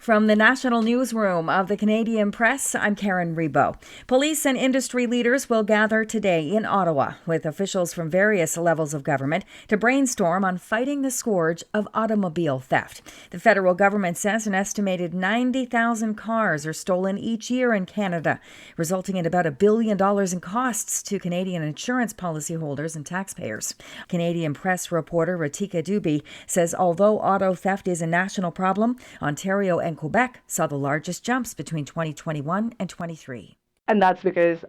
From the National Newsroom of the Canadian Press, I'm Karen Rebo. Police and industry leaders will gather today in Ottawa with officials from various levels of government to brainstorm on fighting the scourge of automobile theft. The federal government says an estimated 90,000 cars are stolen each year in Canada, resulting in about $1 billion in costs to Canadian insurance policyholders and taxpayers. Canadian Press reporter Ratika Dubey says although auto theft is a national problem, Ontario and Quebec saw the largest jumps between 2021 and 23. And that's because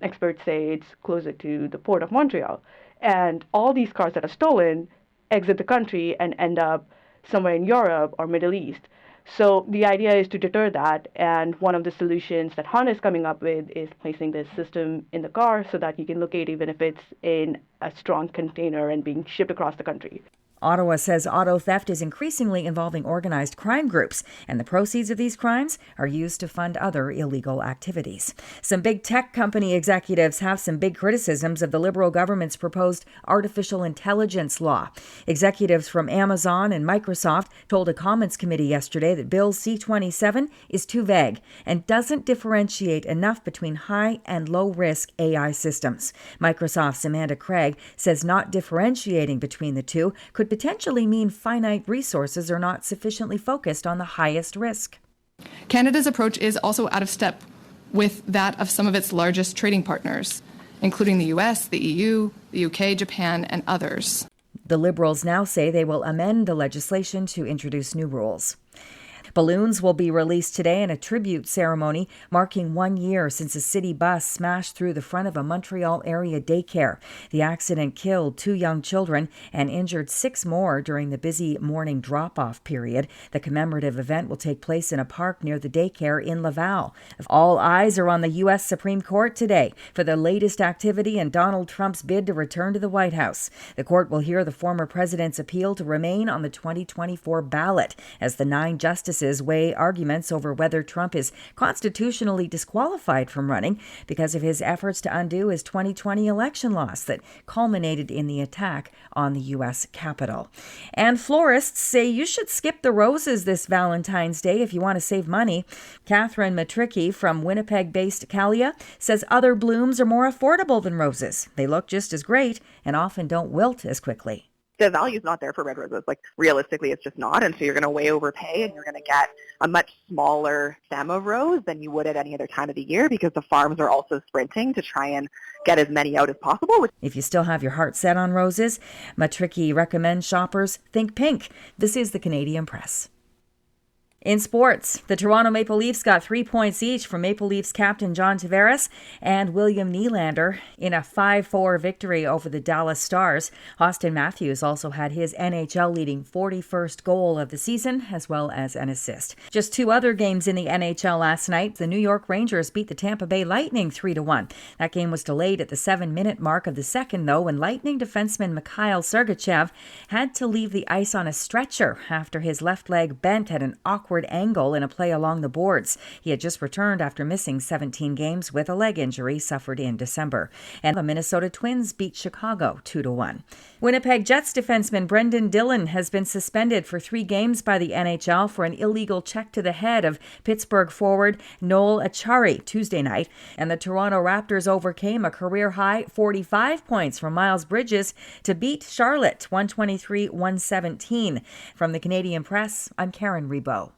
experts say it's closer to the Port of Montreal. And all these cars that are stolen exit the country and end up somewhere in Europe or Middle East. So the idea is to deter that. And one of the solutions that Honda is coming up with is placing this system in the car so that you can locate even if it's in a strong container and being shipped across the country. Ottawa says auto theft is increasingly involving organized crime groups, and the proceeds of these crimes are used to fund other illegal activities. Some big tech company executives have some big criticisms of the Liberal government's proposed artificial intelligence law. Executives from Amazon and Microsoft told a Commons committee yesterday that Bill C-27 is too vague and doesn't differentiate enough between high and low-risk AI systems. Microsoft's Amanda Craig says not differentiating between the two could potentially mean finite resources are not sufficiently focused on the highest risk. Canada's approach is also out of step with that of some of its largest trading partners, including the US, the EU, the UK, Japan, and others. The Liberals now say they will amend the legislation to introduce new rules. Balloons will be released today in a tribute ceremony marking 1 year since a city bus smashed through the front of a Montreal area daycare. The accident killed 2 young children and injured 6 more during the busy morning drop-off period. The commemorative event will take place in a park near the daycare in Laval. All eyes are on the U.S. Supreme Court today for the latest activity in Donald Trump's bid to return to the White House. The court will hear the former president's appeal to remain on the 2024 ballot as the 9 justices weigh arguments over whether Trump is constitutionally disqualified from running because of his efforts to undo his 2020 election loss that culminated in the attack on the U.S. Capitol. And florists say you should skip the roses this Valentine's Day if you want to save money. Catherine Matricki from Winnipeg-based Calia says other blooms are more affordable than roses. They look just as great and often don't wilt as quickly. The value's not there for red roses. Like, realistically, it's just not. And so you're going to way overpay and you're going to get a much smaller stem of rose than you would at any other time of the year because the farms are also sprinting to try and get as many out as possible. If you still have your heart set on roses, Matricki recommends shoppers think pink. This is the Canadian Press. In sports, the Toronto Maple Leafs got 3 points each from Maple Leafs captain John Tavares and William Nylander in a 5-4 victory over the Dallas Stars. Austin Matthews also had his NHL-leading 41st goal of the season, as well as an assist. Just 2 other games in the NHL last night. The New York Rangers beat the Tampa Bay Lightning 3-1. That game was delayed at the 7-minute mark of the second, though, when Lightning defenseman Mikhail Sergachev had to leave the ice on a stretcher after his left leg bent at an awkward angle in a play along the boards. He had just returned after missing 17 games with a leg injury suffered in December. And the Minnesota Twins beat Chicago 2-1. Winnipeg Jets defenseman Brendan Dillon has been suspended for 3 games by the NHL for an illegal check to the head of Pittsburgh forward Noel Acciari Tuesday night. And the Toronto Raptors overcame a career-high 45 points from Miles Bridges to beat Charlotte 123-117. From the Canadian Press, I'm Karen Rebo.